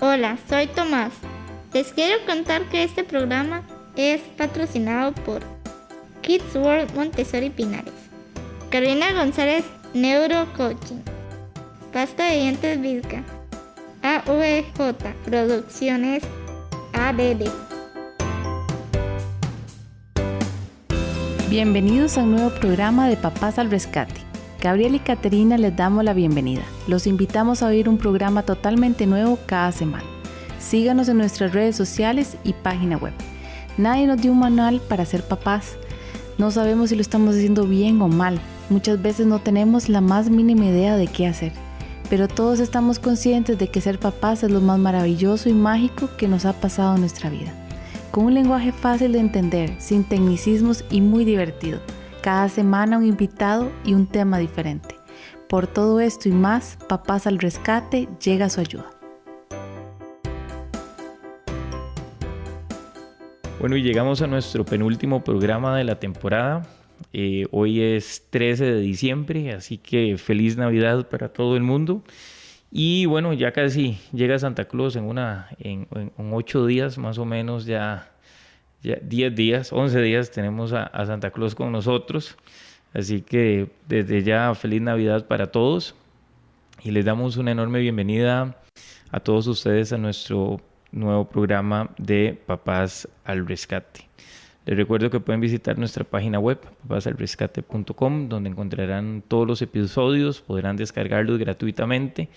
Hola, soy Tomás. Les quiero contar que este programa es patrocinado por Kids World Montessori Pinares, Carolina González Neurocoaching, Pasta de Dientes Vilca, AVJ Producciones ADD. Bienvenidos a un nuevo programa de Papás al Rescate. Gabriel y Caterina les damos la bienvenida. Los invitamos a oír un programa totalmente nuevo cada semana. Síganos en nuestras redes sociales y página web. Nadie nos dio un manual para ser papás. No sabemos si lo estamos haciendo bien o mal. Muchas veces no tenemos la más mínima idea de qué hacer. Pero todos estamos conscientes de que ser papás es lo más maravilloso y mágico que nos ha pasado en nuestra vida. Con un lenguaje fácil de entender, sin tecnicismos y muy divertido. Cada semana un invitado y un tema diferente. Por todo esto y más, Papás al Rescate llega a su ayuda. Bueno, y llegamos a nuestro penúltimo programa de la temporada. Hoy es 13 de diciembre, así que feliz Navidad para todo el mundo. Y bueno, ya casi llega Santa Claus en 8 días más o menos, ya 10 días, 11 días tenemos a Santa Claus con nosotros. Así que desde ya feliz Navidad para todos y les damos una enorme bienvenida a todos ustedes a nuestro nuevo programa de Papás al Rescate. Les recuerdo que pueden visitar nuestra página web papasalrescate.com, donde encontrarán todos los episodios, podrán descargarlos gratuitamente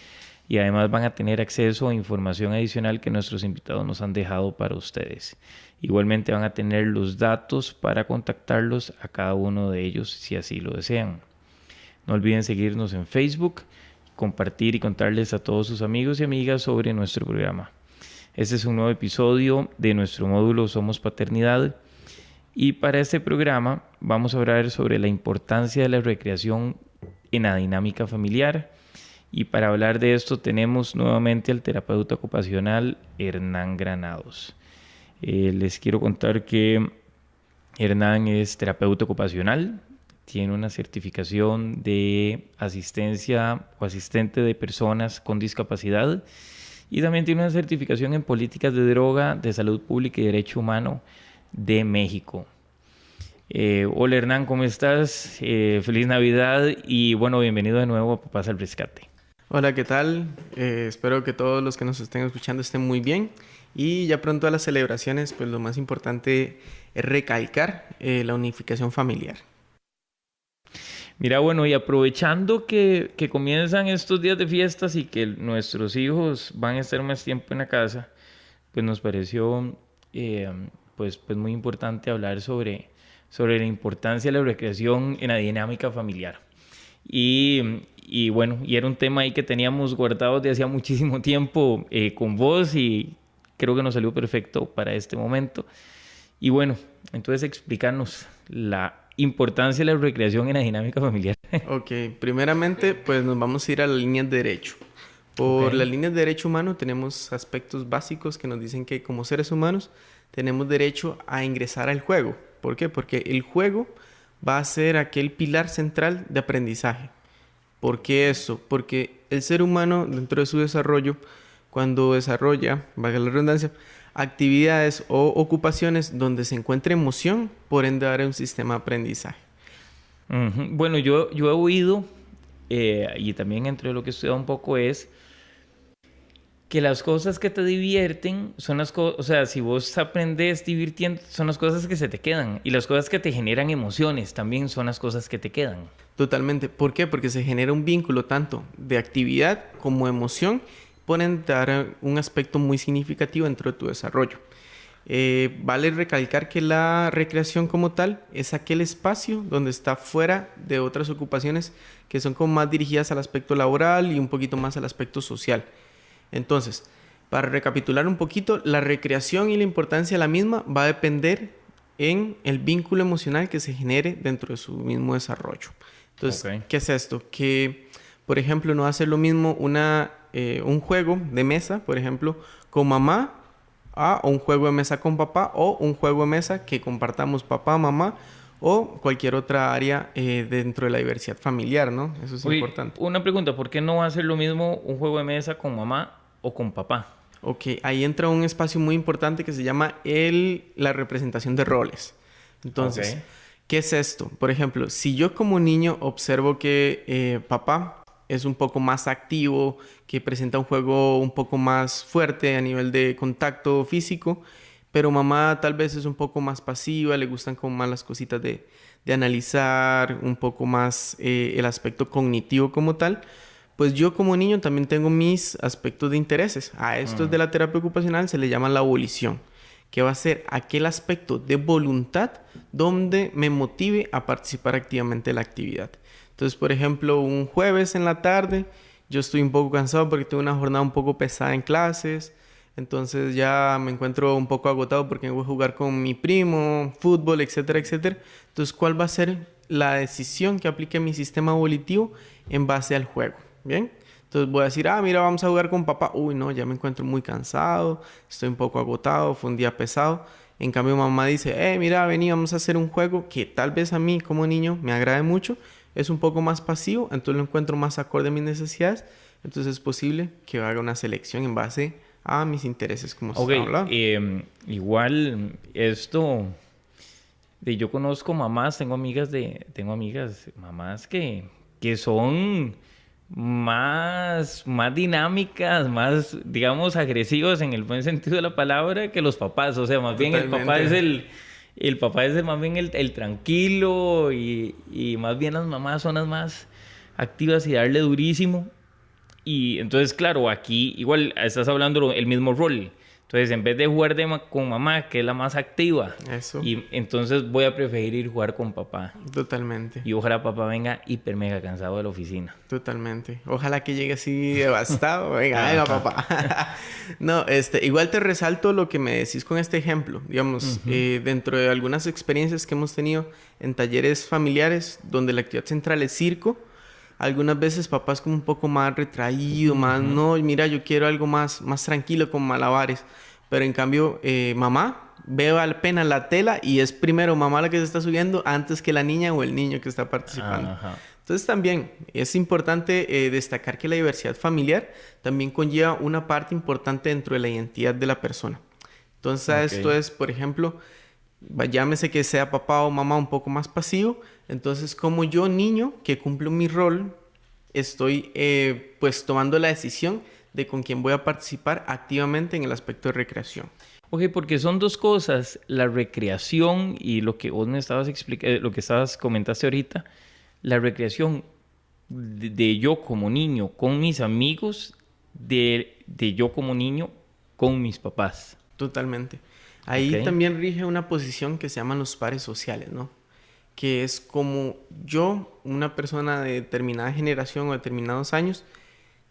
y además van a tener acceso a información adicional que nuestros invitados nos han dejado para ustedes. Igualmente van a tener los datos para contactarlos a cada uno de ellos si así lo desean. No olviden seguirnos en Facebook, compartir y contarles a todos sus amigos y amigas sobre nuestro programa. Este es un nuevo episodio de nuestro módulo Somos Paternidad. Y para este programa vamos a hablar sobre la importancia de la recreación en la dinámica familiar. Y para hablar de esto tenemos nuevamente al terapeuta ocupacional Hernán Granados. Les quiero contar que Hernán es terapeuta ocupacional, tiene una certificación de asistencia o asistente de personas con discapacidad y también tiene una certificación en políticas de droga, de salud pública y derecho humano de México. Hola Hernán, ¿cómo estás? Feliz Navidad y bueno, bienvenido de nuevo a Papás al Rescate. Hola, ¿qué tal? Espero que todos los que nos estén escuchando estén muy bien y ya pronto a las celebraciones, pues lo más importante es recalcar la unificación familiar. Mira, bueno, y aprovechando que comienzan estos días de fiestas y que nuestros hijos van a estar más tiempo en la casa, pues nos pareció pues muy importante hablar sobre la importancia de la recreación en la dinámica familiar. Y bueno, y era un tema ahí que teníamos guardado de hacía muchísimo tiempo con vos y creo que nos salió perfecto para este momento. Y bueno, entonces explícanos la importancia de la recreación en la dinámica familiar. Ok, primeramente pues nos vamos a ir a las líneas de derecho. Por las líneas de derecho humano tenemos aspectos básicos que nos dicen que como seres humanos tenemos derecho a ingresar al juego. ¿Por qué? Porque el juego va a ser aquel pilar central de aprendizaje. ¿Por qué eso? Porque el ser humano dentro de su desarrollo, cuando desarrolla, valga la redundancia, actividades o ocupaciones donde se encuentra emoción, por ende habrá un sistema de aprendizaje. Uh-huh. Bueno, yo he oído, y también entre lo que he estudiado un poco es que las cosas que te divierten son las cosas, o sea, si vos aprendes divirtiendo, son las cosas que se te quedan. Y las cosas que te generan emociones también son las cosas que te quedan. Totalmente. ¿Por qué? Porque se genera un vínculo tanto de actividad como emoción, pueden dar un aspecto muy significativo dentro de tu desarrollo. Vale recalcar que la recreación como tal es aquel espacio donde está fuera de otras ocupaciones que son como más dirigidas al aspecto laboral y un poquito más al aspecto social. Entonces, para recapitular un poquito, la recreación y la importancia de la misma va a depender en el vínculo emocional que se genere dentro de su mismo desarrollo. Entonces, ¿qué es esto? Que, por ejemplo, no va a ser lo mismo un juego de mesa, por ejemplo, con mamá, o un juego de mesa con papá, o un juego de mesa que compartamos papá, mamá, o cualquier otra área dentro de la diversidad familiar, ¿no? Eso es importante. Una pregunta, ¿por qué no va a ser lo mismo un juego de mesa con mamá o con papá? Ok, ahí entra un espacio muy importante que se llama la representación de roles. Entonces, ¿qué es esto? Por ejemplo, si yo como niño observo que papá es un poco más activo, que presenta un juego un poco más fuerte a nivel de contacto físico, pero mamá tal vez es un poco más pasiva, le gustan como más las cositas de analizar, un poco más el aspecto cognitivo como tal, pues yo como niño también tengo mis aspectos de intereses. A estos de la terapia ocupacional se le llama la volición, que va a ser aquel aspecto de voluntad donde me motive a participar activamente en la actividad. Entonces, por ejemplo, un jueves en la tarde, yo estoy un poco cansado porque tuve una jornada un poco pesada en clases, entonces ya me encuentro un poco agotado porque voy a jugar con mi primo, fútbol, etcétera, etcétera. Entonces, ¿cuál va a ser la decisión que aplique mi sistema volitivo en base al juego? ¿Bien? Entonces voy a decir, mira, vamos a jugar con papá. Uy, no, ya me encuentro muy cansado, estoy un poco agotado, fue un día pesado. En cambio, mamá dice, mira, vení, vamos a hacer un juego que tal vez a mí como niño me agrade mucho. Es un poco más pasivo, entonces lo encuentro más acorde a mis necesidades. Entonces es posible que haga una selección en base a mis intereses, como se habla. Igual esto, yo conozco mamás, tengo amigas mamás que son más dinámicas, más, digamos, agresivas en el buen sentido de la palabra que los papás. O sea, más bien el papá es más bien el tranquilo y más bien las mamás son las más activas y darle durísimo. Y entonces, claro, aquí igual estás hablando el mismo rol. Entonces, en vez de jugar con mamá, que es la más activa, y entonces voy a preferir jugar con papá. Totalmente. Y ojalá papá venga hiper mega cansado de la oficina. Totalmente. Ojalá que llegue así devastado. Venga, papá. No, igual te resalto lo que me decís con este ejemplo. Digamos, dentro de algunas experiencias que hemos tenido en talleres familiares, donde la actividad central es circo, algunas veces papá es como un poco más retraído, más, no, mira, yo quiero algo más tranquilo con malabares. Pero en cambio, mamá ve apenas la tela y es primero mamá la que se está subiendo antes que la niña o el niño que está participando. Entonces también es importante destacar que la diversidad familiar también conlleva una parte importante dentro de la identidad de la persona. Entonces esto es, por ejemplo, llámese que sea papá o mamá un poco más pasivo. Entonces, como yo, niño, que cumplo mi rol, estoy pues tomando la decisión de con quién voy a participar activamente en el aspecto de recreación. Ok, porque son dos cosas, la recreación y lo que vos me estabas explicando, lo que comentaste ahorita, la recreación de yo como niño con mis amigos, de yo como niño con mis papás. Totalmente. Ahí también rige una posición que se llaman los pares sociales, ¿no? Que es como yo, una persona de determinada generación o determinados años,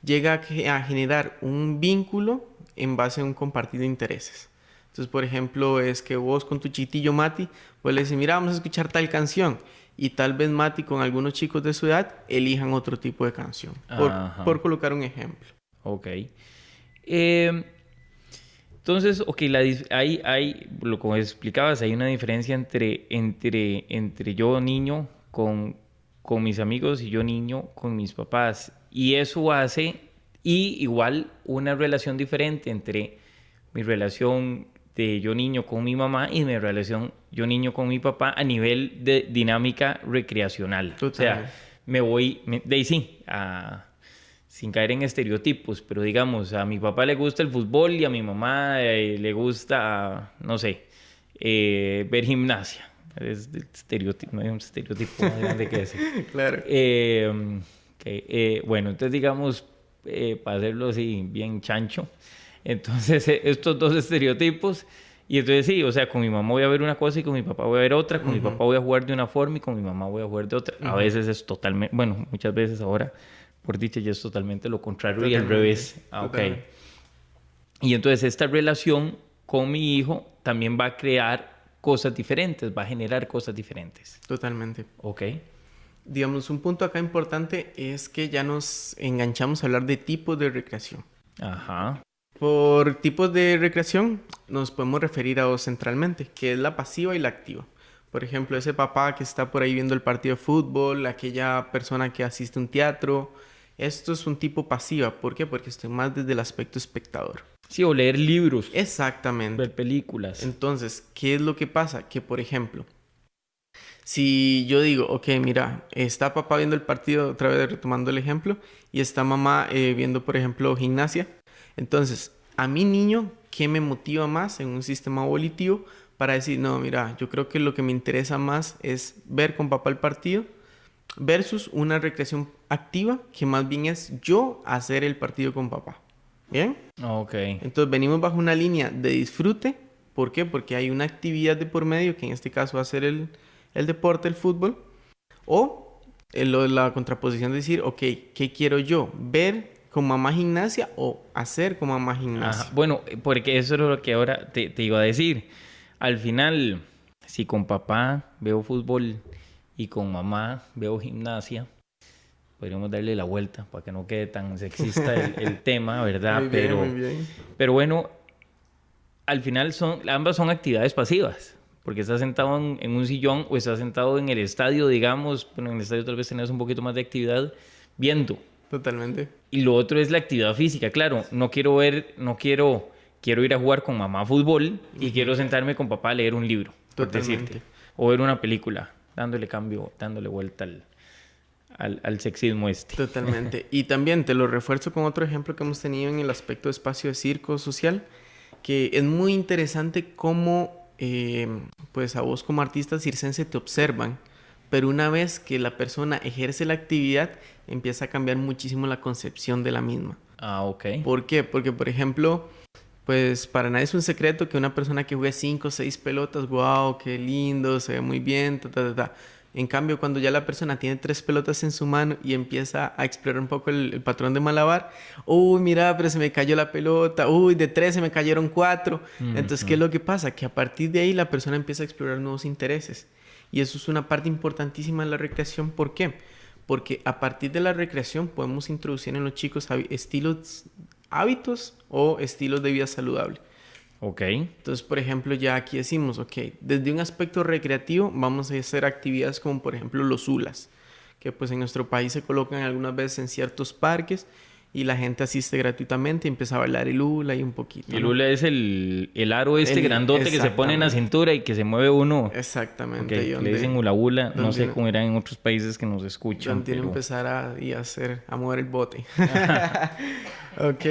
llega a generar un vínculo en base a un compartido de intereses. Entonces, por ejemplo, es que vos con tu chiquillo Mati, pues le dices, mira, vamos a escuchar tal canción. Y tal vez Mati con algunos chicos de su edad elijan otro tipo de canción. Por colocar un ejemplo. Ok. Entonces, como explicabas, hay una diferencia entre yo niño con mis amigos y yo niño con mis papás. Y eso hace, igual, una relación diferente entre mi relación de yo niño con mi mamá y mi relación yo niño con mi papá a nivel de dinámica recreacional. Totalmente. O sea, me voy, sin caer en estereotipos, pero digamos, a mi papá le gusta el fútbol y a mi mamá le gusta, no sé, ver gimnasia. Es estereotipo, no hay un estereotipo más grande que ese. Claro. Bueno, entonces digamos, para hacerlo así bien chancho, entonces estos dos estereotipos, y entonces sí, o sea, con mi mamá voy a ver una cosa y con mi papá voy a ver otra, con mi papá voy a jugar de una forma y con mi mamá voy a jugar de otra. A veces es totalmente, bueno, muchas veces ahora, por dicha, ya es totalmente lo contrario y al revés. Y entonces esta relación con mi hijo también va a crear cosas diferentes, va a generar cosas diferentes. Totalmente. Ok. Digamos, un punto acá importante es que ya nos enganchamos a hablar de tipos de recreación. Ajá. Por tipos de recreación nos podemos referir a dos centralmente, que es la pasiva y la activa. Por ejemplo, ese papá que está por ahí viendo el partido de fútbol, aquella persona que asiste a un teatro. Esto es un tipo pasiva. ¿Por qué? Porque estoy más desde el aspecto espectador. Sí, o leer libros, Exactamente. ver películas. Entonces, ¿qué es lo que pasa? Que, por ejemplo, si yo digo, ok, mira, está papá viendo el partido, otra vez retomando el ejemplo, y está mamá viendo, por ejemplo, gimnasia. Entonces, a mi niño, ¿qué me motiva más en un sistema volitivo para decir, no, mira, yo creo que lo que me interesa más es ver con papá el partido versus una recreación activa, que más bien es yo hacer el partido con papá? ¿Bien? Ok. Entonces venimos bajo una línea de disfrute. ¿Por qué? Porque hay una actividad de por medio, que en este caso va a ser el deporte, el fútbol. O la contraposición de decir, ok, ¿qué quiero yo? ¿Ver con mamá gimnasia o hacer con mamá gimnasia? Ajá. Bueno, porque eso es lo que ahora te iba a decir. Al final, si con papá veo fútbol y con mamá veo gimnasia, podríamos darle la vuelta para que no quede tan sexista el tema, ¿verdad? Muy bien, muy bien. Pero bueno, al final ambas son actividades pasivas, porque estás sentado en un sillón o estás sentado en el estadio, digamos, bueno, en el estadio tal vez tenés un poquito más de actividad viendo. Totalmente. Y lo otro es la actividad física, claro, quiero ir a jugar con mamá fútbol y quiero sentarme con papá a leer un libro, por Totalmente. decirte, o ver una película, dándole vuelta al sexismo este. Totalmente. Y también te lo refuerzo con otro ejemplo que hemos tenido en el aspecto de espacio de circo social, que es muy interesante cómo, pues a vos como artista circense te observan, pero una vez que la persona ejerce la actividad, empieza a cambiar muchísimo la concepción de la misma. Ah, ok. ¿Por qué? Porque, por ejemplo, pues para nadie es un secreto que una persona que juegue 5 o 6 pelotas, wow, qué lindo, se ve muy bien, ta, ta, ta, ta. En cambio, cuando ya la persona tiene 3 pelotas en su mano y empieza a explorar un poco el patrón de malabar, uy, mira, pero se me cayó la pelota, uy, de 3 se me cayeron 4. Entonces, ¿qué es lo que pasa? Que a partir de ahí la persona empieza a explorar nuevos intereses. Y eso es una parte importantísima de la recreación. ¿Por qué? Porque a partir de la recreación podemos introducir en los chicos hábitos o estilos de vida saludable. Ok. Entonces, por ejemplo, ya aquí decimos, ok, desde un aspecto recreativo vamos a hacer actividades como, por ejemplo, los hulas, que pues en nuestro país se colocan algunas veces en ciertos parques y la gente asiste gratuitamente y empieza a bailar el hula y un poquito, El ¿no? hula es el aro grandote que se pone en la cintura y que se mueve uno. Exactamente. Okay. Donde, le dicen hula hula. No sé donde, cómo eran en otros países que nos escuchan. donde tiene que empezar a mover el bote. Ok,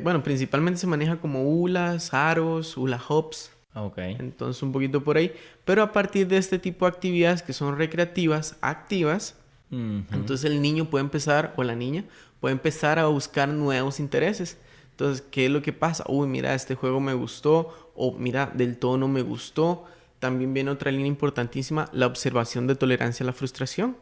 bueno, principalmente se maneja como hulas, aros, hula hops. Ok. Entonces un poquito por ahí. Pero a partir de este tipo de actividades que son recreativas, activas, entonces el niño puede empezar, o la niña, puede empezar a buscar nuevos intereses. Entonces, ¿qué es lo que pasa? Uy, mira, este juego me gustó, o mira, del todo no me gustó. También viene otra línea importantísima, la observación de tolerancia a la frustración.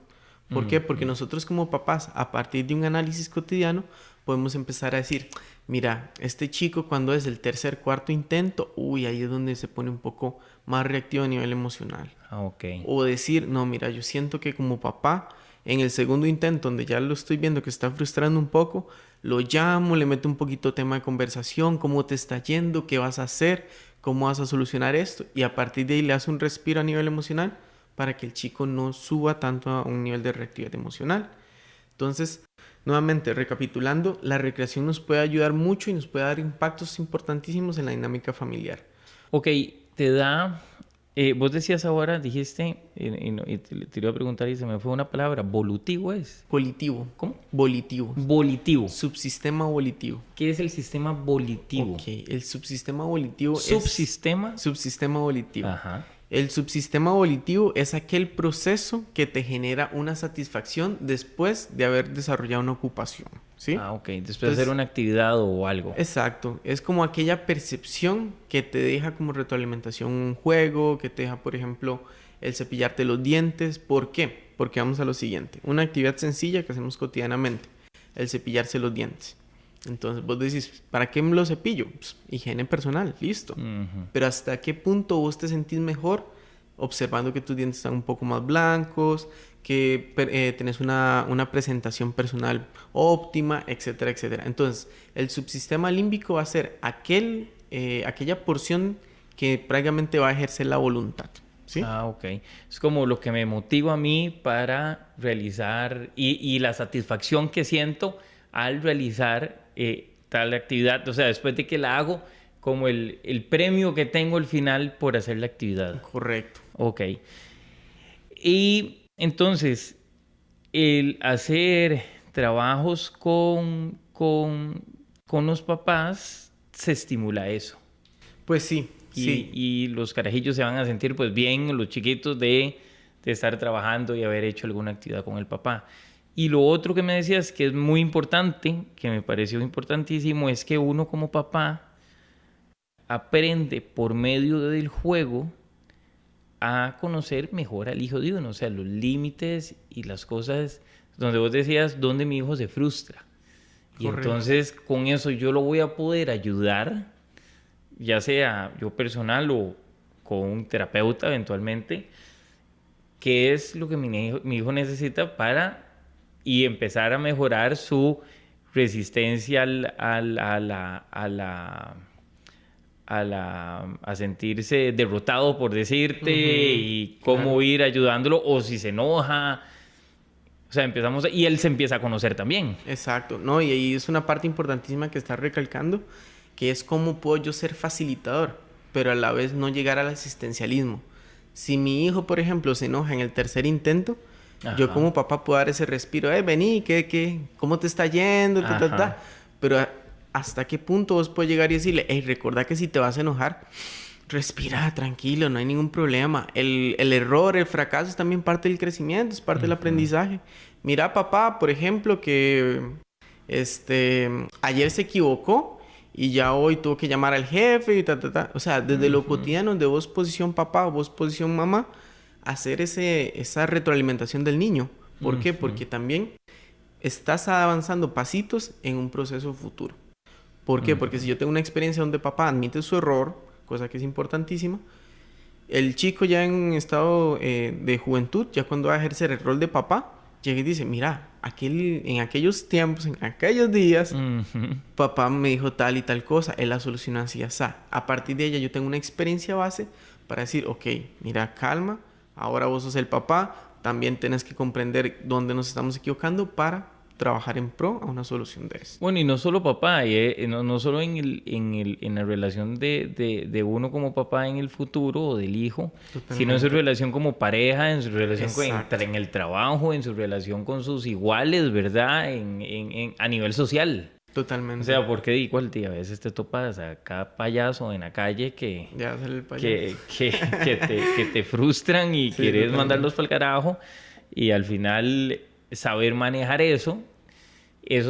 ¿Por qué? Porque nosotros como papás, a partir de un análisis cotidiano, podemos empezar a decir, mira, este chico cuando es el tercer, cuarto intento, uy, ahí es donde se pone un poco más reactivo a nivel emocional. Ah, ok. O decir, no, mira, yo siento que como papá, en el segundo intento, donde ya lo estoy viendo que está frustrando un poco, lo llamo, le meto un poquito tema de conversación, cómo te está yendo, qué vas a hacer, cómo vas a solucionar esto, y a partir de ahí le hace un respiro a nivel emocional para que el chico no suba tanto a un nivel de reactividad emocional. Entonces, nuevamente, recapitulando, la recreación nos puede ayudar mucho y nos puede dar impactos importantísimos en la dinámica familiar. Ok, te da... vos decías ahora, dijiste, y te iba a preguntar y se me fue una palabra, ¿volutivo es? Volitivo. ¿Cómo? Volitivo. Volitivo. Subsistema volitivo. ¿Qué es el sistema volitivo? Ok, el subsistema volitivo ¿Subsistema? es... Subsistema volitivo. Ajá. El subsistema volitivo es aquel proceso que te genera una satisfacción después de haber desarrollado una ocupación, ¿sí? Ah, ok. Después de hacer una actividad o algo. Exacto. Es como aquella percepción que te deja como retroalimentación un juego, que te deja, por ejemplo, el cepillarte los dientes. ¿Por qué? Porque vamos a lo siguiente. Una actividad sencilla que hacemos cotidianamente. El cepillarse los dientes. Entonces vos decís, ¿para qué me lo cepillo? Pues, higiene personal, listo. Pero ¿hasta qué punto vos te sentís mejor observando que tus dientes están un poco más blancos, que tenés una presentación personal óptima, etcétera, etcétera? Entonces, el subsistema límbico va a ser aquella porción que prácticamente va a ejercer la voluntad, ¿sí? Ah, ok. Es como lo que me motiva a mí para realizar y la satisfacción que siento al realizar tal actividad, o sea, después de que la hago, como el premio que tengo al final por hacer la actividad. Correcto. Ok. Y entonces, el hacer trabajos con los papás se estimula eso. Pues sí, sí. Y los carajillos se van a sentir pues bien, los chiquitos de estar trabajando y haber hecho alguna actividad con el papá. Y lo otro que me decías que es muy importante, que me pareció importantísimo, es que uno como papá aprende por medio del juego a conocer mejor al hijo de uno, o sea, los límites y las cosas donde vos decías, donde mi hijo se frustra. Y Correcto. entonces con eso yo lo voy a poder ayudar, ya sea yo personal o con un terapeuta eventualmente, qué es lo que mi hijo necesita para y empezar a mejorar su resistencia a sentirse derrotado, por decirte, y cómo claro. ir ayudándolo, o si se enoja. O sea, y él se empieza a conocer también. Exacto, ¿no? Y ahí es una parte importantísima que estás recalcando, que es cómo puedo yo ser facilitador, pero a la vez no llegar al asistencialismo. Si mi hijo, por ejemplo, se enoja en el tercer intento, yo como papá puedo dar ese respiro, vení, ¿cómo te está yendo? Pero ¿hasta qué punto vos puedes llegar y decirle, recordá que si te vas a enojar, respira, tranquilo, no hay ningún problema. El error, el fracaso es también parte del crecimiento, es parte del aprendizaje. Mira, papá, por ejemplo, que ayer se equivocó y ya hoy tuvo que llamar al jefe y O sea, desde lo cotidiano de vos posición papá o vos posición mamá, hacer esa retroalimentación del niño. ¿Por qué? Porque también estás avanzando pasitos en un proceso futuro. ¿Por qué? Porque si yo tengo una experiencia donde papá admite su error, cosa que es importantísima, el chico ya en un estado de juventud, ya cuando va a ejercer el rol de papá, llega y dice, mira, en aquellos tiempos, en aquellos días, papá me dijo tal y tal cosa, él la solucionó así, así. A partir de ella yo tengo una experiencia base para decir, ok, mira, calma, ahora vos sos el papá, también tenés que comprender dónde nos estamos equivocando para trabajar en pro a una solución de eso. Bueno, y no solo papá, no solo en la relación de uno como papá en el futuro o del hijo, sino en su relación como pareja, en su relación en el trabajo, en su relación con sus iguales, ¿verdad? A nivel social. Totalmente. O sea, porque igual a veces te topas a cada payaso en la calle que te frustran y sí, quieres mandarlos para el carajo, y al final saber manejar eso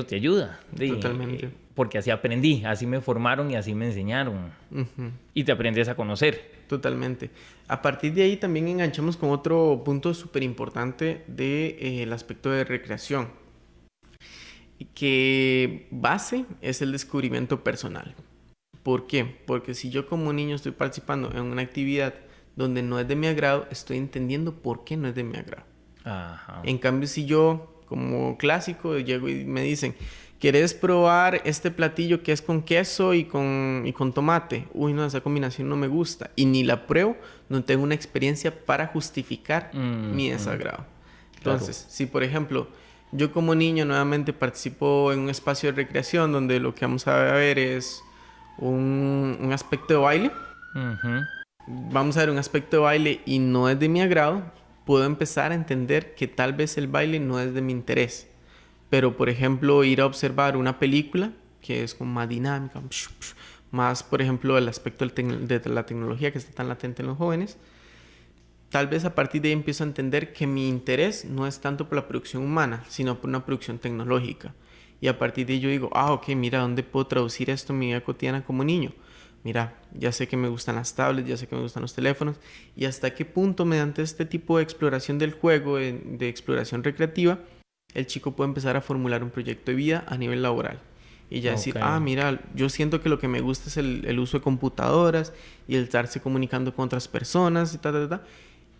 te ayuda. Totalmente. Porque así aprendí, así me formaron y así me enseñaron. Y te aprendes a conocer. Totalmente. A partir de ahí también enganchamos con otro punto súper importante del aspecto de recreación, que base es el descubrimiento personal. ¿Por qué? Porque si yo como niño estoy participando en una actividad donde no es de mi agrado, estoy entendiendo por qué no es de mi agrado. Ajá. En cambio, si yo como clásico llego y me dicen, ¿quieres probar este platillo que es con queso y con tomate? Uy, no, esa combinación no me gusta. Y ni la pruebo, no tengo una experiencia para justificar mi desagrado. Entonces, claro, si por ejemplo yo como niño nuevamente participo en un espacio de recreación donde lo que vamos a ver es un aspecto de baile, vamos a ver un aspecto de baile y no es de mi agrado, puedo empezar a entender que tal vez el baile no es de mi interés. Pero, por ejemplo, ir a observar una película que es como más dinámica, más, por ejemplo, el aspecto de la tecnología que está tan latente en los jóvenes, tal vez a partir de ahí empiezo a entender que mi interés no es tanto por la producción humana, sino por una producción tecnológica. Y a partir de ahí yo digo, ok, mira, ¿dónde puedo traducir esto en mi vida cotidiana como niño? Mira, ya sé que me gustan las tablets, ya sé que me gustan los teléfonos, y hasta qué punto mediante este tipo de exploración del juego, de exploración recreativa, el chico puede empezar a formular un proyecto de vida a nivel laboral. Y ya decir, mira, yo siento que lo que me gusta es el uso de computadoras y el estarse comunicando con otras personas y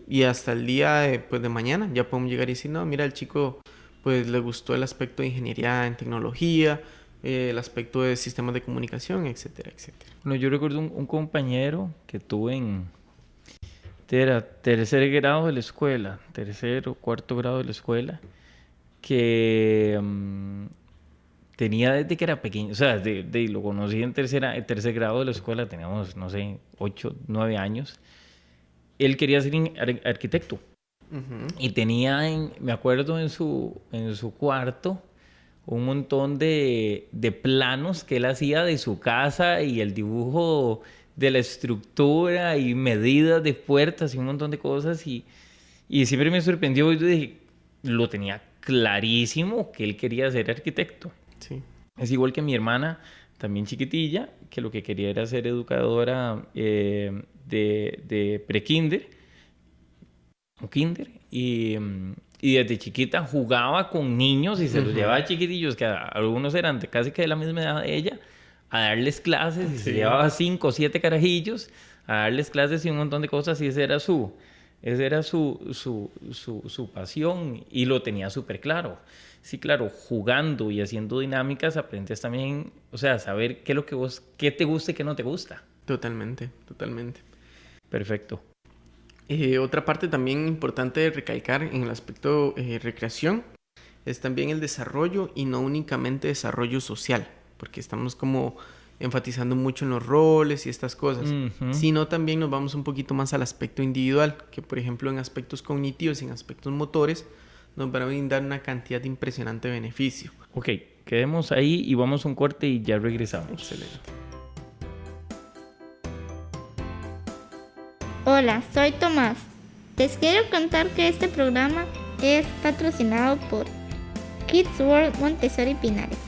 Y hasta el día de mañana ya podemos llegar y decir, no, mira, el chico pues le gustó el aspecto de ingeniería en tecnología, el aspecto de sistemas de comunicación, etcétera, etcétera. Bueno, yo recuerdo un compañero que tuve era tercer grado de la escuela, tercer o cuarto grado de la escuela, que tenía desde que era pequeño, o sea, lo conocí en tercer grado de la escuela, teníamos, no sé, 8, 9 años. Él quería ser arquitecto. Y tenía, me acuerdo, en su cuarto un montón de planos que él hacía de su casa y el dibujo de la estructura y medidas de puertas y un montón de cosas. Y siempre me sorprendió. Yo dije, lo tenía clarísimo que él quería ser arquitecto. Sí. Es igual que mi hermana, también chiquitilla, que lo que quería era ser educadora de pre-kinder o kinder. Y desde chiquita jugaba con niños y se los llevaba chiquitillos, que algunos eran casi que de la misma edad de ella, a darles clases. Y se llevaba 5 o 7 carajillos a darles clases y un montón de cosas. Y esa era su pasión, y lo tenía súper claro. Sí, claro, jugando y haciendo dinámicas aprendes también, o sea, saber qué es lo que qué te gusta y qué no te gusta. Totalmente. Perfecto. Otra parte también importante de recalcar en el aspecto recreación es también el desarrollo, y no únicamente desarrollo social, porque estamos como enfatizando mucho en los roles y estas cosas, sino también nos vamos un poquito más al aspecto individual, que por ejemplo en aspectos cognitivos y en aspectos motores nos van a brindar una cantidad de impresionante beneficio. Ok, quedemos ahí y vamos a un corte y ya regresamos. Excelente. Hola, soy Tomás. Les quiero contar que este programa es patrocinado por Kids World Montessori Pinares,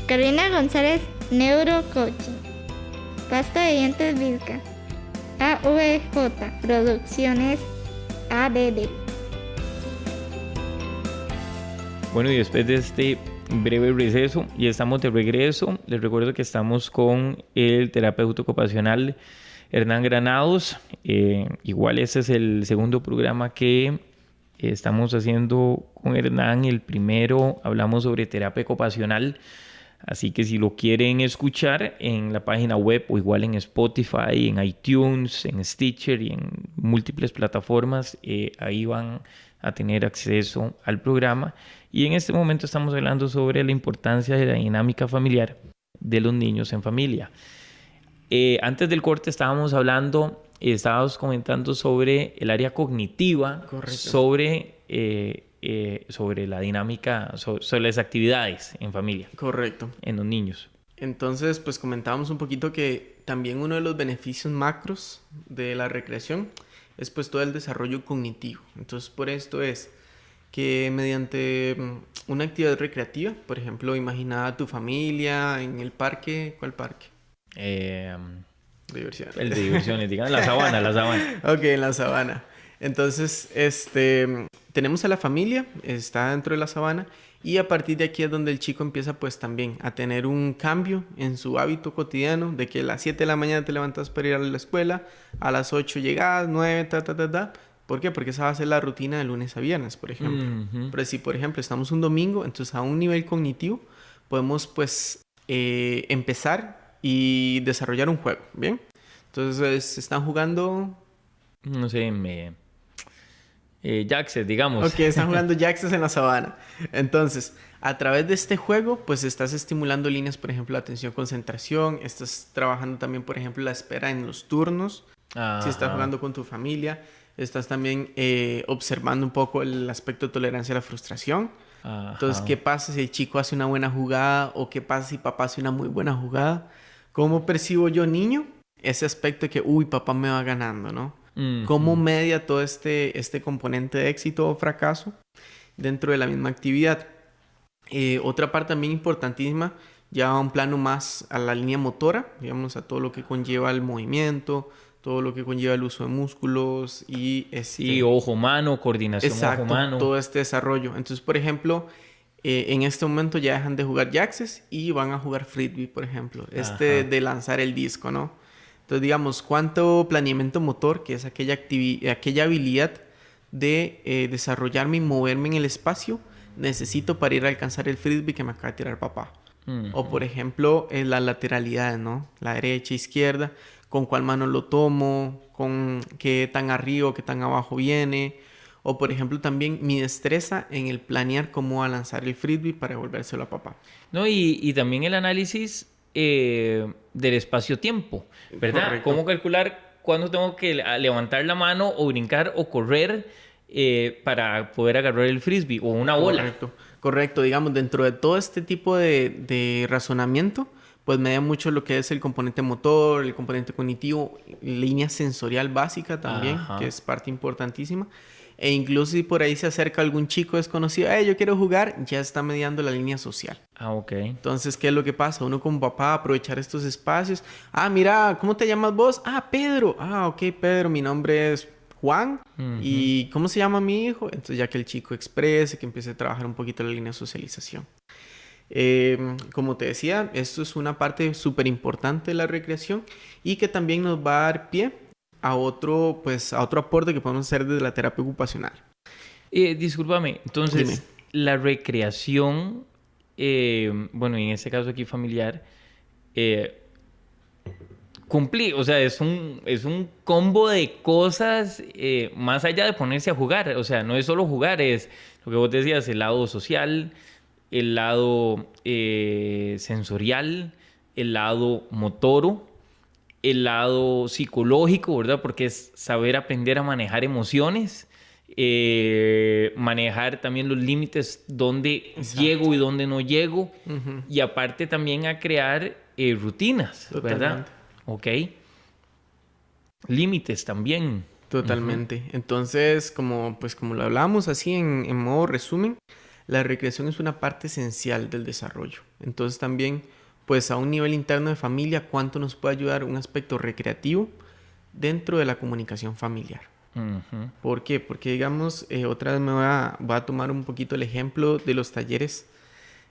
Carolina González Neurocoaching, Pasta de Dientes Vilca, AVJ Producciones ADD. Bueno, y después de este breve receso, ya estamos de regreso. Les recuerdo que estamos con el terapeuta ocupacional Hernán Granados. Igual este es el segundo programa que estamos haciendo con Hernán. El primero hablamos sobre terapia ocupacional, así que si lo quieren escuchar en la página web o igual en Spotify, en iTunes, en Stitcher y en múltiples plataformas, ahí van a tener acceso al programa. Y en este momento estamos hablando sobre la importancia de la dinámica familiar de los niños en familia. Antes del corte estábamos comentando sobre el área cognitiva. Correcto. sobre la dinámica, sobre las actividades en familia. Correcto. En los niños. Entonces, pues comentábamos un poquito que también uno de los beneficios macros de la recreación es pues todo el desarrollo cognitivo. Entonces, por esto es que mediante una actividad recreativa, por ejemplo, imagina a tu familia en el parque. ¿Cuál parque? Diversiones. El de diversiones, digamos, la sabana. Ok, en la sabana. Entonces, tenemos a la familia, está dentro de la sabana, y a partir de aquí es donde el chico empieza pues también a tener un cambio en su hábito cotidiano, de que a las 7 de la mañana te levantas para ir a la escuela, a las 8 llegas, 9, ¿Por qué? Porque esa va a ser la rutina de lunes a viernes, por ejemplo. Pero si, por ejemplo, estamos un domingo, entonces a un nivel cognitivo podemos pues empezar y desarrollar un juego, ¿bien? Entonces, están jugando... No sé, Jaxes, digamos. Ok, están jugando Jaxes en la sabana. Entonces, a través de este juego, pues estás estimulando líneas, por ejemplo, la atención, concentración. Estás trabajando también, por ejemplo, la espera en los turnos. Ajá. Si estás jugando con tu familia. Estás también observando un poco el aspecto de tolerancia a la frustración. Ajá. Entonces, ¿qué pasa si el chico hace una buena jugada? ¿O qué pasa si papá hace una muy buena jugada? ¿Cómo percibo yo, niño, ese aspecto de que, papá me va ganando, ¿no? ¿Cómo media todo este componente de éxito o fracaso dentro de la misma actividad? Otra parte también importantísima, ya a un plano más a la línea motora, digamos, a todo lo que conlleva el movimiento, todo lo que conlleva el uso de músculos y... Sí, ojo-mano, coordinación ojo-mano. Todo este desarrollo. Entonces, por ejemplo, en este momento ya dejan de jugar Jaxes y van a jugar Frisbee, por ejemplo. De lanzar el disco, ¿no? Entonces, digamos, ¿cuánto planeamiento motor, que es aquella habilidad de desarrollarme y moverme en el espacio, necesito para ir a alcanzar el Frisbee que me acaba de tirar papá? O, por ejemplo, la lateralidad, ¿no? La derecha, izquierda, con cuál mano lo tomo, con qué tan arriba o qué tan abajo viene. O por ejemplo también mi destreza en el planear cómo va a lanzar el frisbee para devolvérselo a papá. No, y también el análisis del espacio-tiempo, ¿verdad? Correcto. Cómo calcular cuándo tengo que levantar la mano o brincar o correr para poder agarrar el frisbee o una bola. Correcto. Digamos, dentro de todo este tipo de razonamiento, pues me da mucho lo que es el componente motor, el componente cognitivo, línea sensorial básica también, Ajá. que es parte importantísima. E incluso si por ahí se acerca algún chico desconocido, yo quiero jugar, ya está mediando la línea social. Ah, ok. Entonces, ¿qué es lo que pasa? Uno como papá aprovechar estos espacios. Mira, ¿cómo te llamas vos? Pedro. Ok, Pedro, mi nombre es Juan. Uh-huh. ¿Y cómo se llama mi hijo? Entonces, ya que el chico exprese, que empiece a trabajar un poquito la línea de socialización. Como te decía, esto es una parte súper importante de la recreación y que también nos va a dar pie a otro aporte que podemos hacer desde la terapia ocupacional. Discúlpame, entonces, Dime. la recreación, bueno, en este caso aquí familiar, o sea, es un combo de cosas más allá de ponerse a jugar. O sea, no es solo jugar, es lo que vos decías, el lado social, el lado sensorial, el lado motoro, el lado psicológico, ¿verdad? Porque es saber aprender a manejar emociones, manejar también los límites, dónde Exacto. llego y dónde no llego, Uh-huh. y aparte también a crear rutinas, ¿verdad? Totalmente. Ok. Límites también. Totalmente. Uh-huh. Entonces, como lo hablamos así en modo resumen, la recreación es una parte esencial del desarrollo. Entonces también, pues a un nivel interno de familia, ¿cuánto nos puede ayudar un aspecto recreativo dentro de la comunicación familiar? Uh-huh. ¿Por qué? Porque digamos, otra vez voy a tomar un poquito el ejemplo de los talleres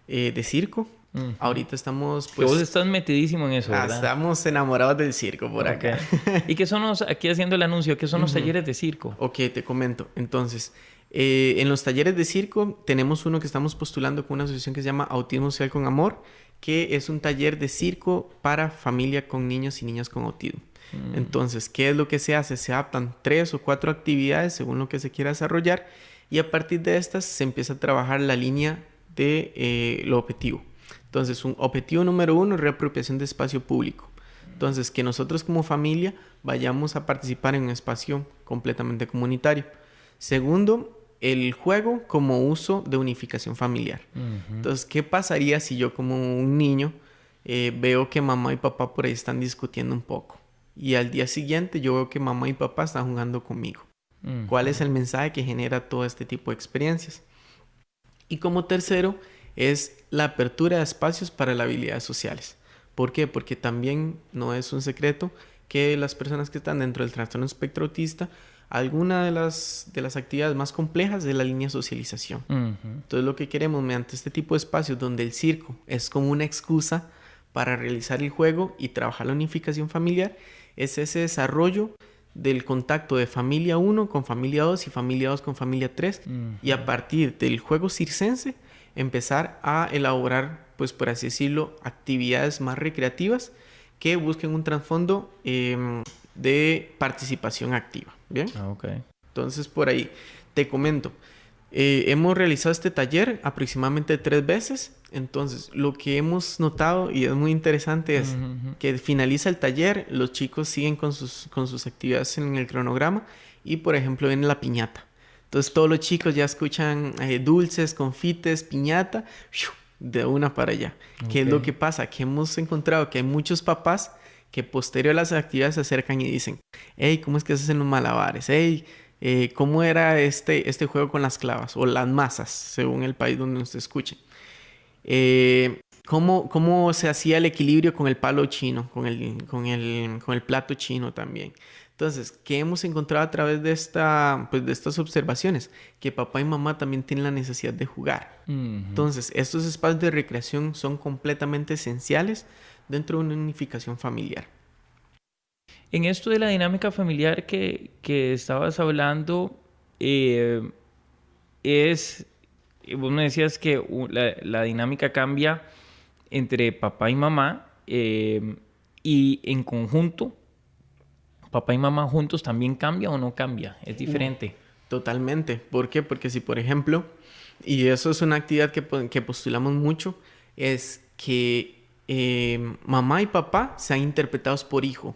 de circo. Uh-huh. Ahorita estamos, Que vos estás metidísimo en eso, ¿verdad? Estamos enamorados del circo por acá. ¿Y qué son aquí haciendo el anuncio, qué son los talleres de circo? Ok, te comento. Entonces, en los talleres de circo tenemos uno que estamos postulando con una asociación que se llama Autismo Social con Amor, que es un taller de circo para familia con niños y niñas con autismo. Entonces, ¿qué es lo que se hace? Se adaptan 3 o 4 actividades según lo que se quiera desarrollar y a partir de estas se empieza a trabajar la línea de lo objetivo. Entonces, un objetivo número 1 es reapropiación de espacio público. Entonces, que nosotros como familia vayamos a participar en un espacio completamente comunitario. Segundo, el juego como uso de unificación familiar. Uh-huh. Entonces, ¿qué pasaría si yo como un niño veo que mamá y papá por ahí están discutiendo un poco? Y al día siguiente yo veo que mamá y papá están jugando conmigo. Uh-huh. ¿Cuál es el mensaje que genera todo este tipo de experiencias? Y como tercero, es la apertura de espacios para las habilidades sociales. ¿Por qué? Porque también no es un secreto que las personas que están dentro del trastorno espectro autista, alguna de las actividades más complejas es la línea de socialización. Uh-huh. Entonces lo que queremos mediante este tipo de espacios donde el circo es como una excusa para realizar el juego y trabajar la unificación familiar, es ese desarrollo del contacto de familia 1 con familia 2 y familia 2 con familia 3 uh-huh. Y a partir del juego circense empezar a elaborar, pues por así decirlo, actividades más recreativas que busquen un trasfondo de participación activa. ¿Bien? Okay. Entonces, por ahí te comento. Hemos realizado este taller aproximadamente 3 veces. Entonces, lo que hemos notado, y es muy interesante, es uh-huh. que finaliza el taller, los chicos siguen con sus actividades en el cronograma y, por ejemplo, viene la piñata. Entonces todos los chicos ya escuchan dulces, confites, piñata, de una para allá. Okay. ¿Qué es lo que pasa? Que hemos encontrado que hay muchos papás que posterior a las actividades se acercan y dicen, hey, ¿cómo es que se hacen los malabares? Hey, ¿cómo era este juego con las clavas? O las masas, según el país donde nos escuchen. ¿Cómo se hacía el equilibrio con el palo chino, con el plato chino también? Entonces, ¿qué hemos encontrado a través de estas observaciones? Que papá y mamá también tienen la necesidad de jugar. Uh-huh. Entonces, estos espacios de recreación son completamente esenciales dentro de una unificación familiar. En esto de la dinámica familiar que estabas hablando, vos me decías que la dinámica cambia entre papá y mamá y en conjunto. ¿Papá y mamá juntos también cambia o no cambia? ¿Es diferente? Totalmente. ¿Por qué? Porque si, por ejemplo, y eso es una actividad que postulamos mucho, es que mamá y papá sean interpretados por hijo.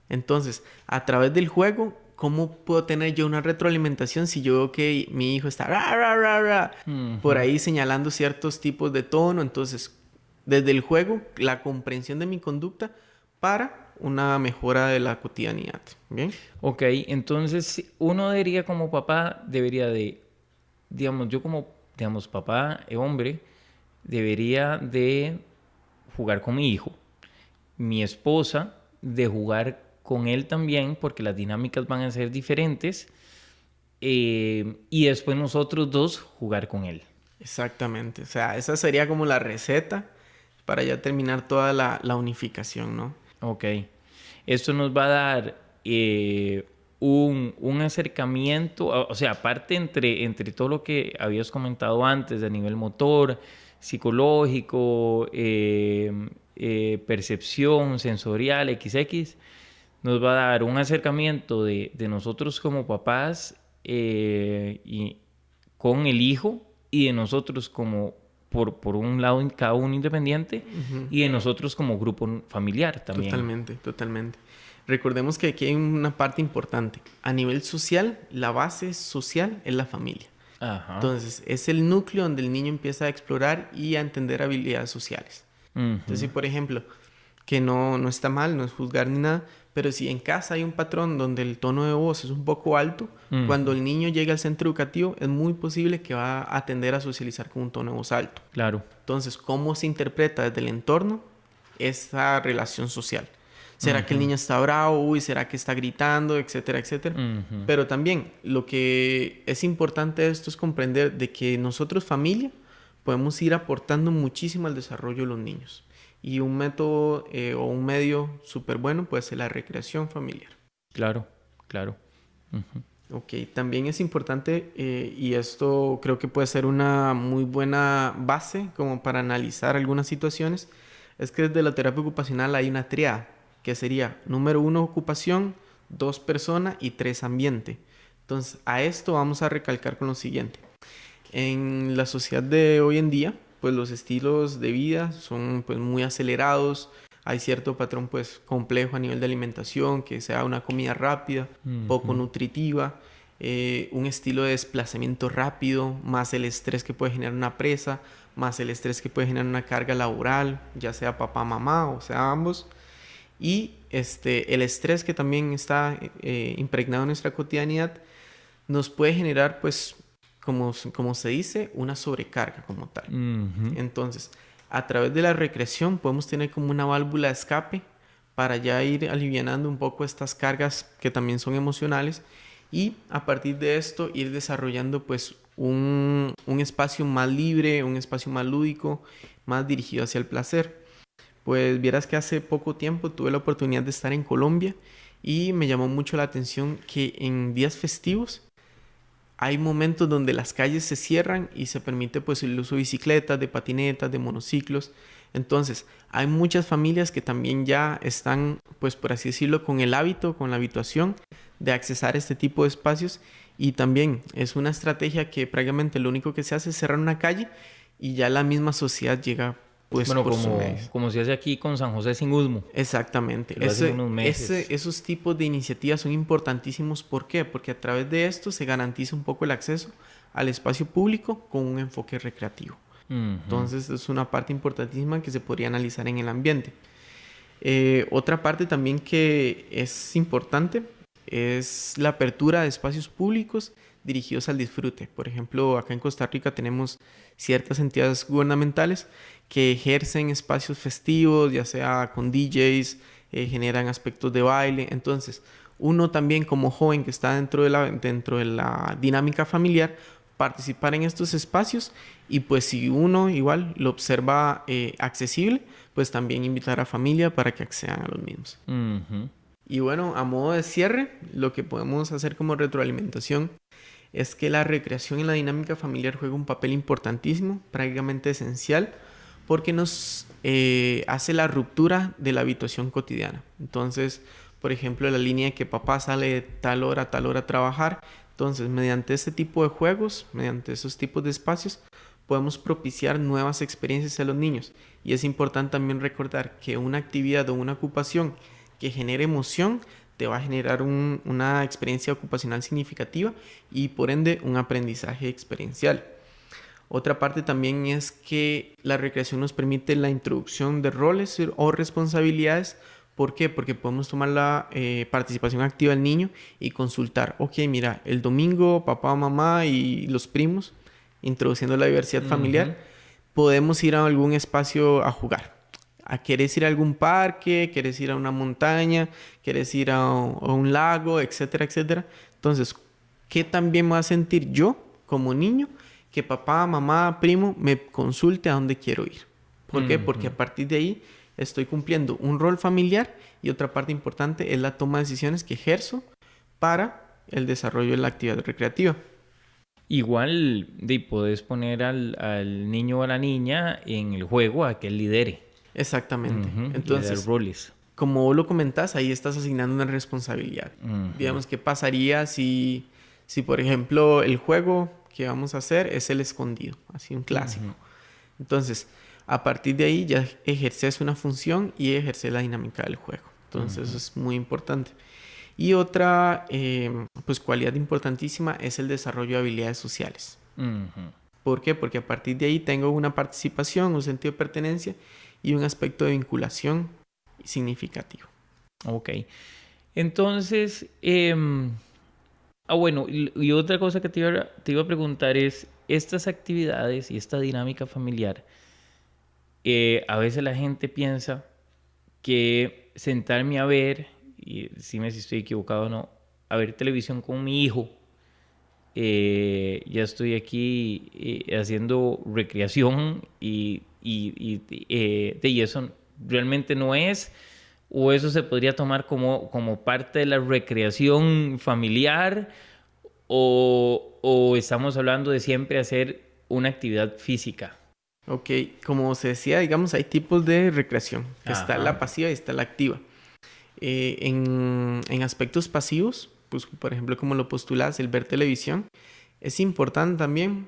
Entonces, a través del juego, ¿cómo puedo tener yo una retroalimentación si yo veo que mi hijo está por ahí señalando ciertos tipos de tono? Entonces, desde el juego, la comprensión de mi conducta para una mejora de la cotidianidad. ¿Bien? Ok, entonces uno debería como papá, debería de, digamos, yo como, digamos, papá, hombre, debería de jugar con mi hijo. Mi esposa de jugar con él también, porque las dinámicas van a ser diferentes. Y después nosotros dos jugar con él. Exactamente. O sea, esa sería como la receta para ya terminar toda la unificación, ¿no? Ok. Esto nos va a dar un acercamiento, o sea, aparte entre todo lo que habías comentado antes a nivel motor, psicológico, percepción sensorial, XX, nos va a dar un acercamiento de nosotros como papás y con el hijo y de nosotros como por un lado cada uno independiente y de nosotros como grupo familiar también. Totalmente. Recordemos que aquí hay una parte importante. A nivel social, la base social es la familia. Ajá. Entonces, es el núcleo donde el niño empieza a explorar y a entender habilidades sociales. Entonces, si por ejemplo, que no está mal, no es juzgar ni nada, pero si en casa hay un patrón donde el tono de voz es un poco alto, cuando el niño llega al centro educativo es muy posible que va a tender a socializar con un tono de voz alto. Claro. Entonces, ¿cómo se interpreta desde el entorno esa relación social? ¿Será que el niño está bravo? Uy, ¿será que está gritando? Etcétera, etcétera. Pero también lo que es importante de esto es comprender de que nosotros, familia, podemos ir aportando muchísimo al desarrollo de los niños. Y un método o un medio súper bueno puede ser la recreación familiar. Claro. Ok, también es importante, y esto creo que puede ser una muy buena base como para analizar algunas situaciones, es que desde la terapia ocupacional hay una triada, que sería número 1 ocupación, 2 persona y 3 ambiente. Entonces, a esto vamos a recalcar con lo siguiente. En la sociedad de hoy en día, pues los estilos de vida son pues muy acelerados. Hay cierto patrón pues complejo a nivel de alimentación, que sea una comida rápida, poco nutritiva, un estilo de desplazamiento rápido, más el estrés que puede generar una presa, más el estrés que puede generar una carga laboral, ya sea papá, mamá o sea ambos. Y el estrés que también está impregnado en nuestra cotidianidad nos puede generar pues como se dice, una sobrecarga como tal. Entonces, a través de la recreación podemos tener como una válvula de escape para ya ir alivianando un poco estas cargas que también son emocionales y a partir de esto ir desarrollando pues un espacio más libre, un espacio más lúdico, más dirigido hacia el placer. Pues vieras que hace poco tiempo tuve la oportunidad de estar en Colombia y me llamó mucho la atención que en días festivos hay momentos donde las calles se cierran y se permite pues el uso de bicicletas, de patinetas, de monociclos. Entonces, hay muchas familias que también ya están, pues por así decirlo, con el hábito, con la habituación de accesar este tipo de espacios. Y también es una estrategia que prácticamente lo único que se hace es cerrar una calle y ya la misma sociedad llega pues bueno, por su medio. Como se hace aquí con San José sin Usmo. Exactamente. Esos tipos de iniciativas son importantísimos. ¿Por qué? Porque a través de esto se garantiza un poco el acceso al espacio público con un enfoque recreativo. Entonces es una parte importantísima que se podría analizar en el ambiente. Otra parte también que es importante es la apertura de espacios públicos dirigidos al disfrute. Por ejemplo, acá en Costa Rica tenemos ciertas entidades gubernamentales que ejercen espacios festivos, ya sea con DJs, generan aspectos de baile. Entonces, uno también como joven que está dentro de la dinámica familiar, participar en estos espacios y pues si uno igual lo observa accesible, pues también invitar a familia para que accedan a los mismos. Y bueno, a modo de cierre, lo que podemos hacer como retroalimentación es que la recreación en la dinámica familiar juega un papel importantísimo, prácticamente esencial, porque nos hace la ruptura de la habituación cotidiana. Entonces, por ejemplo, la línea de que papá sale de tal hora a trabajar, Entonces, mediante este tipo de juegos, mediante esos tipos de espacios, podemos propiciar nuevas experiencias a los niños. Y es importante también recordar que una actividad o una ocupación que genere emoción te va a generar una experiencia ocupacional significativa y por ende un aprendizaje experiencial. Otra parte también es que la recreación nos permite la introducción de roles o responsabilidades. ¿Por qué? Porque podemos tomar la participación activa del niño y consultar. Ok, mira, el domingo papá, mamá y los primos, introduciendo la diversidad familiar, podemos ir a algún espacio a jugar. ¿Quieres ir a algún parque? ¿Quieres ir a una montaña? ¿Quieres ir a un lago? Etcétera, etcétera. Entonces, ¿qué también voy a sentir yo como niño? Que papá, mamá, primo me consulte a dónde quiero ir. ¿Por qué? Porque a partir de ahí estoy cumpliendo un rol familiar y otra parte importante es la toma de decisiones que ejerzo para el desarrollo de la actividad recreativa. Igual podés poner al niño o a la niña en el juego a que él lidere. Exactamente. Entonces, roles. Como vos lo comentás, ahí estás asignando una responsabilidad. Digamos, ¿qué pasaría si, por ejemplo, el juego que vamos a hacer es el escondido? Así un clásico. Entonces, a partir de ahí ya ejerces una función y ejerces la dinámica del juego. Entonces, eso es muy importante. Y otra cualidad importantísima es el desarrollo de habilidades sociales. ¿Por qué? Porque a partir de ahí tengo una participación, un sentido de pertenencia y un aspecto de vinculación significativo. Ok. Entonces, bueno, y otra cosa que te iba a preguntar es, estas actividades y esta dinámica familiar, a veces la gente piensa que sentarme a ver, y dime si estoy equivocado o no, a ver televisión con mi hijo, ya estoy aquí haciendo recreación y eso realmente no es, o eso se podría tomar como parte de la recreación familiar, o estamos hablando de siempre hacer una actividad física. Ok, como se decía, digamos, hay tipos de recreación. Está la pasiva y está la activa. En aspectos pasivos, pues por ejemplo, como lo postulas, el ver televisión, es importante también,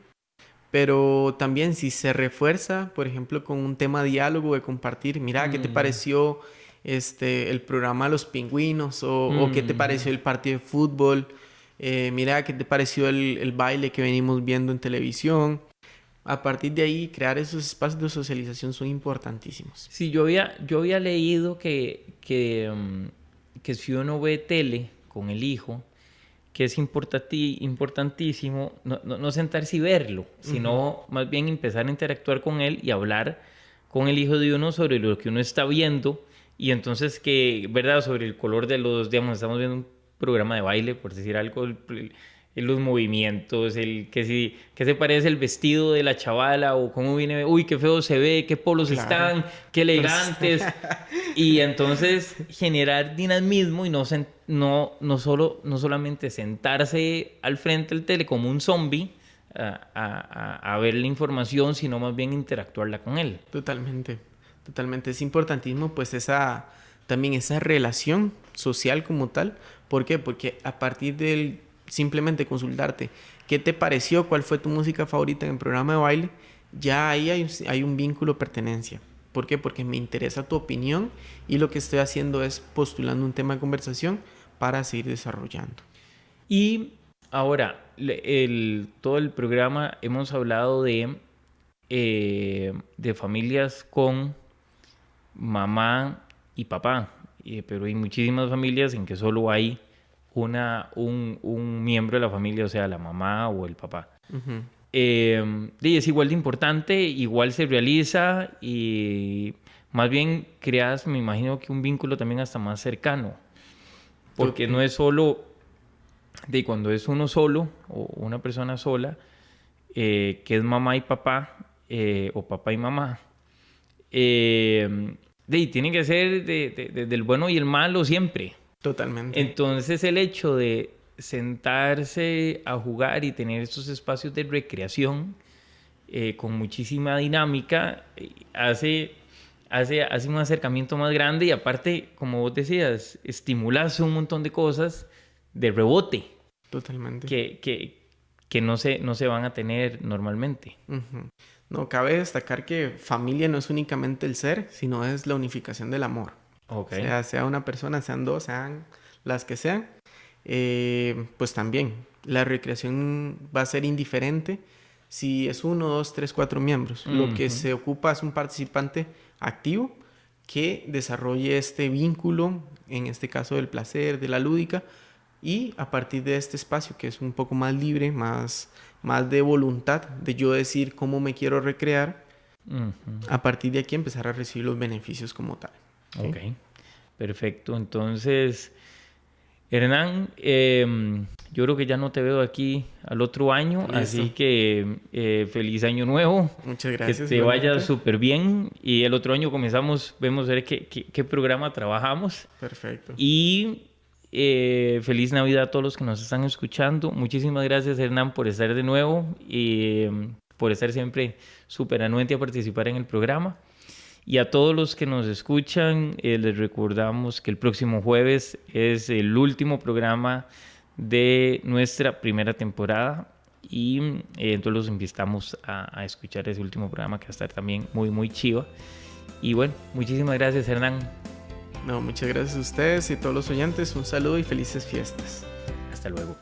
pero también si se refuerza, por ejemplo, con un tema de diálogo, de compartir, mira, ¿qué te pareció el programa Los Pingüinos? O ¿qué te pareció el partido de fútbol? Mira, ¿qué te pareció el baile que venimos viendo en televisión? A partir de ahí, crear esos espacios de socialización son importantísimos. Sí, yo había leído que si uno ve tele con el hijo, que es importantísimo no sentarse y verlo, sino más bien empezar a interactuar con él y hablar con el hijo de uno sobre lo que uno está viendo, y entonces ¿verdad? Sobre el color de digamos, estamos viendo un programa de baile, por decir algo, los movimientos, qué se parece el vestido de la chavala, o cómo viene, uy, qué feo se ve, qué polos están, qué elegantes. Y entonces generar dinamismo y no solamente sentarse al frente del tele como un zombie a ver la información, sino más bien interactuarla con él. Totalmente. Es importantísimo pues también esa relación social como tal. ¿Por qué? Porque a partir del simplemente consultarte qué te pareció, cuál fue tu música favorita en el programa de baile, ya ahí hay un vínculo de pertenencia. ¿Por qué? Porque me interesa tu opinión y lo que estoy haciendo es postulando un tema de conversación para seguir desarrollando. Y ahora, todo el programa hemos hablado de familias con mamá y papá, pero hay muchísimas familias en que solo hay un miembro de la familia, o sea, la mamá o el papá. Es igual de importante, igual se realiza, y más bien creas, me imagino que un vínculo también hasta más cercano, porque no es solo cuando es uno solo o una persona sola, que es mamá y papá, o papá y mamá, tiene que ser del bueno y el malo siempre. Totalmente. Entonces el hecho de sentarse a jugar y tener estos espacios de recreación con muchísima dinámica hace un acercamiento más grande, y aparte, como vos decías, estimulas un montón de cosas de rebote. Totalmente. que no se van a tener normalmente. Uh-huh. No, cabe destacar que familia no es únicamente el ser, sino es la unificación del amor. Okay. O sea una persona, sean dos, sean las que sean, pues también la recreación va a ser indiferente si es 1, 2, 3, 4 miembros. Uh-huh. Lo que se ocupa es un participante activo que desarrolle este vínculo, en este caso del placer, de la lúdica, y a partir de este espacio que es un poco más libre, más de voluntad, de yo decir cómo me quiero recrear, uh-huh. A partir de aquí empezar a recibir los beneficios como tal. ¿Sí? Ok, perfecto. Entonces, Hernán, yo creo que ya no te veo aquí al otro año, listo. Así que feliz año nuevo. Muchas gracias. Que te vaya súper bien y el otro año vemos a ver qué programa trabajamos. Perfecto. Y feliz Navidad a todos los que nos están escuchando. Muchísimas gracias, Hernán, por estar de nuevo y por estar siempre súper anuente a participar en el programa. Y a todos los que nos escuchan, les recordamos que el próximo jueves es el último programa de nuestra primera temporada y entonces los invitamos a escuchar ese último programa que va a estar también muy, muy chiva. Y bueno, muchísimas gracias, Hernán. No, muchas gracias a ustedes y a todos los oyentes. Un saludo y felices fiestas. Hasta luego.